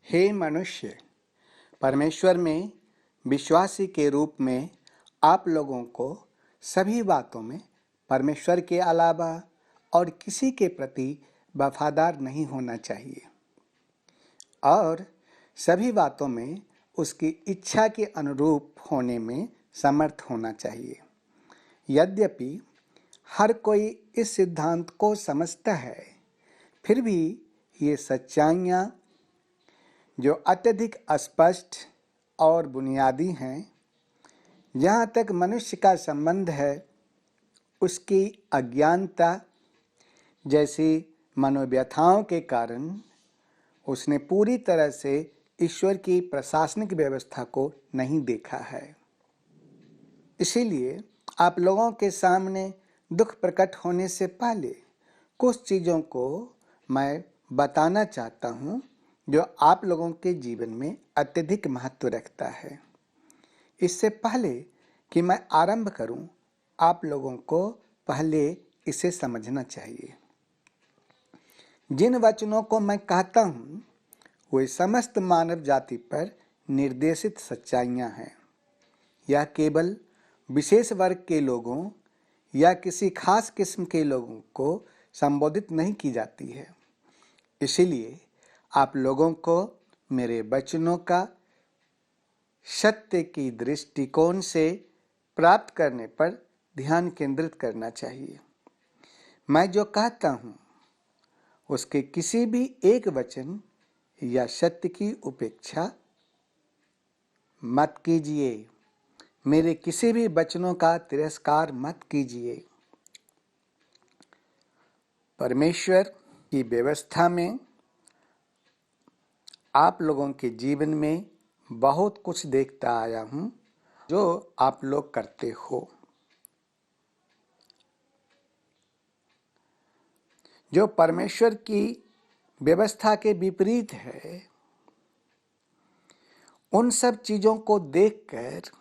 हे मनुष्य, परमेश्वर में विश्वासी के रूप में आप लोगों को सभी बातों में परमेश्वर के अलावा और किसी के प्रति वफादार नहीं होना चाहिए और सभी बातों में उसकी इच्छा के अनुरूप होने में समर्थ होना चाहिए। यद्यपि हर कोई इस सिद्धांत को समझता है, फिर भी ये सच्चाइयाँ जो अत्यधिक अस्पष्ट और बुनियादी हैं, जहाँ तक मनुष्य का संबंध है, उसकी अज्ञानता जैसी मनोव्यथाओं के कारण उसने पूरी तरह से ईश्वर की प्रशासनिक व्यवस्था को नहीं देखा है। इसीलिए आप लोगों के सामने दुख प्रकट होने से पहले कुछ चीज़ों को मैं बताना चाहता हूँ जो आप लोगों के जीवन में अत्यधिक महत्व रखता है। इससे पहले कि मैं आरंभ करूँ, आप लोगों को पहले इसे समझना चाहिए। जिन वचनों को मैं कहता हूँ वे समस्त मानव जाति पर निर्देशित सच्चाइयाँ हैं। यह केवल विशेष वर्ग के लोगों या किसी खास किस्म के लोगों को संबोधित नहीं की जाती है। इसीलिए आप लोगों को मेरे वचनों का सत्य की दृष्टिकोण से प्राप्त करने पर ध्यान केंद्रित करना चाहिए। मैं जो कहता हूँ उसके किसी भी एक वचन या सत्य की उपेक्षा मत कीजिए। मेरे किसी भी वचनों का तिरस्कार मत कीजिए। परमेश्वर की व्यवस्था में आप लोगों के जीवन में बहुत कुछ देखता आया हूँ जो आप लोग करते हो, जो परमेश्वर की व्यवस्था के विपरीत है। उन सब चीज़ों को देखकर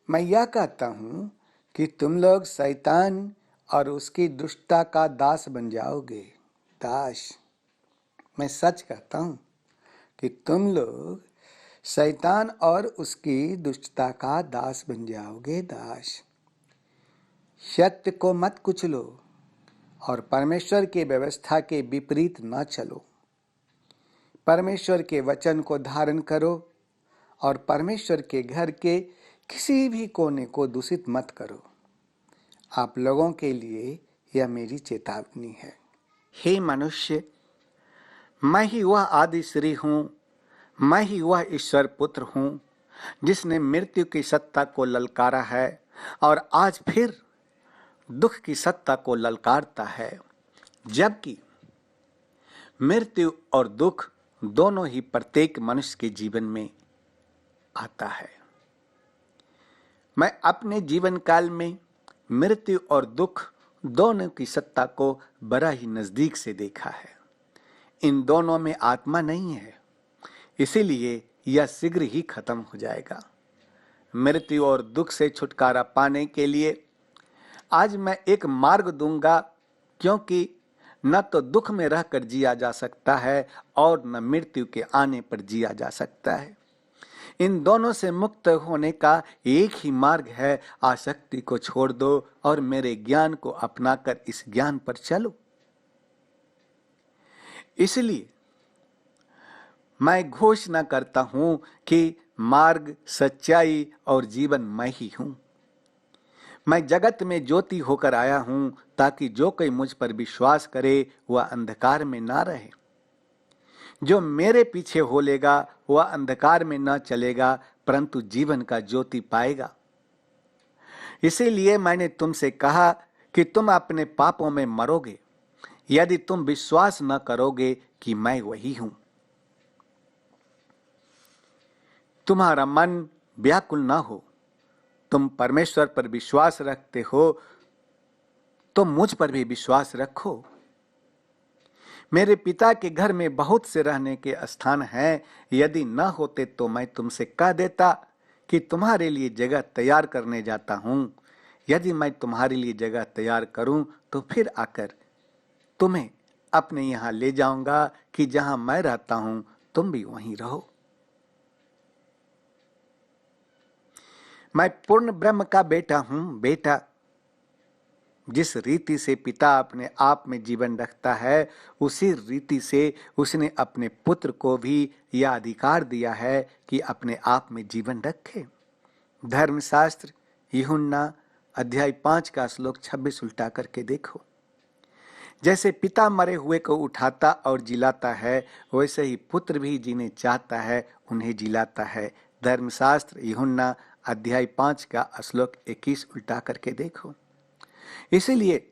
मैं यह कहता हूँ कि तुम लोग शैतान और उसकी दुष्टता का दास बन जाओगे। दास, मैं सच कहता हूँ कि तुम लोग शैतान और उसकी दुष्टता का दास बन जाओगे। दास, सत्य को मत कुचलो और परमेश्वर के व्यवस्था के विपरीत न चलो। परमेश्वर के वचन को धारण करो और परमेश्वर के घर के किसी भी कोने को दूषित मत करो। आप लोगों के लिए यह मेरी चेतावनी है। हे मनुष्य, मैं ही वह आदि श्री हूँ, मैं ही वह ईश्वर पुत्र हूँ जिसने मृत्यु की सत्ता को ललकारा है और आज फिर दुख की सत्ता को ललकारता है, जबकि मृत्यु और दुख दोनों ही प्रत्येक मनुष्य के जीवन में आता है। मैं अपने जीवन काल में मृत्यु और दुख दोनों की सत्ता को बड़ा ही नजदीक से देखा है। इन दोनों में आत्मा नहीं है, इसीलिए यह शीघ्र ही खत्म हो जाएगा। मृत्यु और दुख से छुटकारा पाने के लिए आज मैं एक मार्ग दूंगा, क्योंकि न तो दुख में रहकर जिया जा सकता है और न मृत्यु के आने पर जिया जा सकता है। इन दोनों से मुक्त होने का एक ही मार्ग है। आसक्ति को छोड़ दो और मेरे ज्ञान को अपनाकर इस ज्ञान पर चलो। इसलिए मैं घोषणा करता हूं कि मार्ग, सच्चाई और जीवन मैं ही हूं। मैं जगत में ज्योति होकर आया हूं ताकि जो कोई मुझ पर विश्वास करे वह अंधकार में ना रहे। जो मेरे पीछे हो लेगा वह अंधकार में न चलेगा परंतु जीवन का ज्योति पाएगा। इसीलिए मैंने तुमसे कहा कि तुम अपने पापों में मरोगे यदि तुम विश्वास न करोगे कि मैं वही हूं। तुम्हारा मन व्याकुल न हो। तुम परमेश्वर पर विश्वास रखते हो तो मुझ पर भी विश्वास रखो। मेरे पिता के घर में बहुत से रहने के स्थान हैं। यदि न होते तो मैं तुमसे कह देता कि तुम्हारे लिए जगह तैयार करने जाता हूं। यदि मैं तुम्हारे लिए जगह तैयार करूं तो फिर आकर तुम्हें अपने यहाँ ले जाऊंगा कि जहां मैं रहता हूं तुम भी वहीं रहो। मैं पूर्ण ब्रह्म का बेटा हूं। बेटा, जिस रीति से पिता अपने आप में जीवन रखता है, उसी रीति से उसने अपने पुत्र को भी यह अधिकार दिया है कि अपने आप में जीवन रखे। धर्मशास्त्र यूहन्ना अध्याय 5 का श्लोक 26 उल्टा करके देखो। जैसे पिता मरे हुए को उठाता और जिलाता है, वैसे ही पुत्र भी जिन्हें चाहता है उन्हें जिलाता है। धर्मशास्त्र यूहन्ना अध्याय 5 का श्लोक 21 उल्टा करके देखो। इसीलिए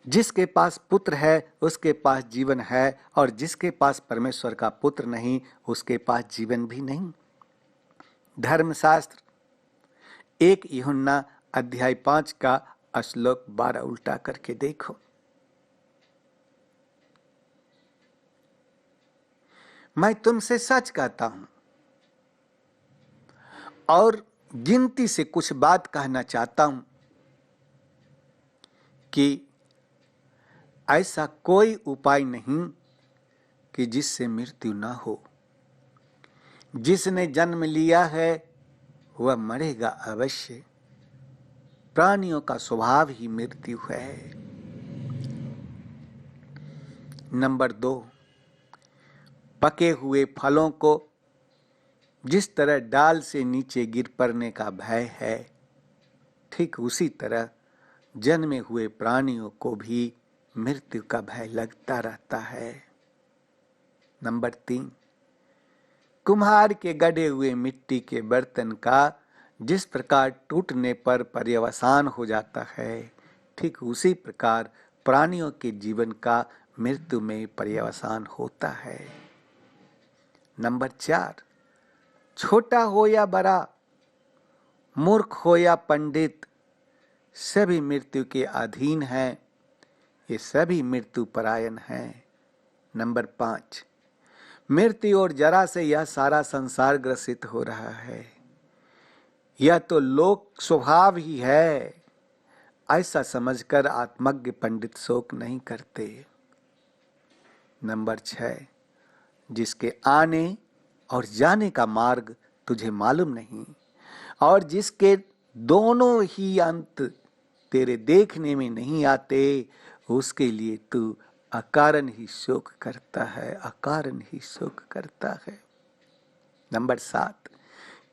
जिसके पास पुत्र है उसके पास जीवन है, और जिसके पास परमेश्वर का पुत्र नहीं उसके पास जीवन भी नहीं। धर्मशास्त्र 1 यूहन्ना अध्याय 5 का श्लोक 12 उल्टा करके देखो। मैं तुमसे सच कहता हूं और गिनती से कुछ बात कहना चाहता हूं कि ऐसा कोई उपाय नहीं कि जिससे मृत्यु ना हो। जिसने जन्म लिया है वह मरेगा अवश्य। प्राणियों का स्वभाव ही मृत्यु है। नंबर 2, पके हुए फलों को जिस तरह डाल से नीचे गिर पड़ने का भय है, ठीक उसी तरह जन्मे हुए प्राणियों को भी मृत्यु का भय लगता रहता है। नंबर 3, कुम्हार के गढ़े हुए मिट्टी के बर्तन का जिस प्रकार टूटने पर पर्यवसान हो जाता है, ठीक उसी प्रकार प्राणियों के जीवन का मृत्यु में पर्यवसान होता है। नंबर 4, छोटा हो या बड़ा, मूर्ख हो या पंडित, सभी मृत्यु के अधीन हैं। ये सभी मृत्यु परायण हैं। नंबर 5, मृत्यु और जरा से यह सारा संसार ग्रसित हो रहा है। यह तो लोक स्वभाव ही है, ऐसा समझकर आत्मज्ञ पंडित शोक नहीं करते। नंबर 6, जिसके आने और जाने का मार्ग तुझे मालूम नहीं, और जिसके दोनों ही अंत तेरे देखने में नहीं आते, उसके लिए तू अकारण ही शोक करता है, अकारण ही शोक करता है। नंबर 7,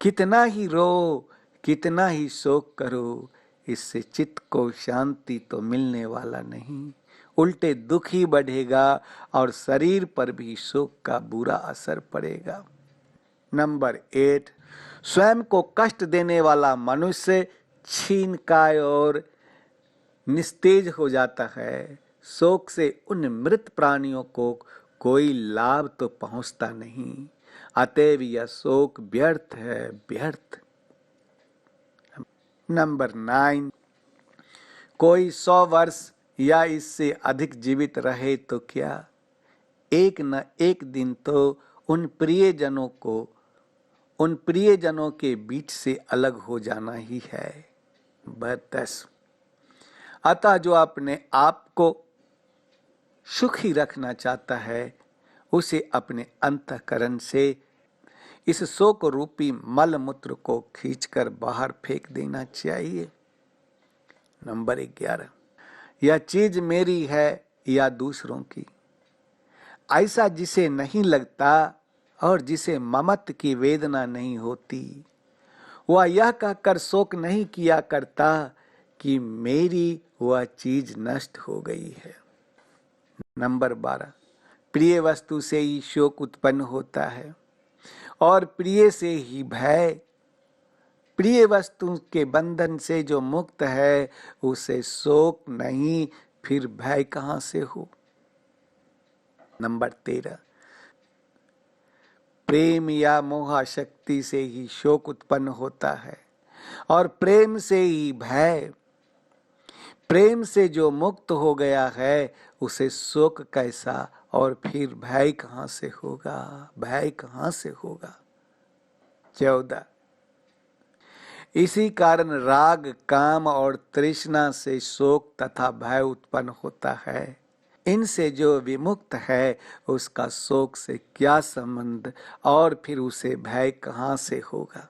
कितना ही रो, कितना ही शोक करो, इससे चित्त को शांति तो मिलने वाला नहीं, उल्टे दुख ही बढ़ेगा और शरीर पर भी शोक का बुरा असर पड़ेगा। नंबर 8, स्वयं को कष्ट देने वाला मनुष्य छीनकाय और निस्तेज हो जाता है। शोक से उन मृत प्राणियों को कोई लाभ तो पहुंचता नहीं, अतएव यह शोक व्यर्थ है, व्यर्थ। नंबर 9, कोई 100 वर्ष या इससे अधिक जीवित रहे तो क्या, एक न एक दिन तो उन प्रियजनों के बीच से अलग हो जाना ही है। नंबर 10, अतः जो अपने आप को सुखी रखना चाहता है, उसे अपने अंतःकरण से इस शोक रूपी मल मूत्र को खींचकर बाहर फेंक देना चाहिए। नंबर 11, यह चीज मेरी है या दूसरों की, ऐसा जिसे नहीं लगता और जिसे ममत्व की वेदना नहीं होती, वह यह कहकर शोक नहीं किया करता कि मेरी वह चीज नष्ट हो गई है। नंबर 12, प्रिय वस्तु से ही शोक उत्पन्न होता है और प्रिय से ही भय। प्रिय वस्तु के बंधन से जो मुक्त है उसे शोक नहीं, फिर भय कहां से हो। नंबर 13, प्रेम या मोह शक्ति से ही शोक उत्पन्न होता है और प्रेम से ही भय। प्रेम से जो मुक्त हो गया है उसे शोक कैसा और फिर भय कहां से होगा, भय कहां से होगा। 14, इसी कारण राग, काम और तृष्णा से शोक तथा भय उत्पन्न होता है। इनसे जो विमुक्त है उसका शोक से क्या संबंध, और फिर उसे भय कहाँ से होगा।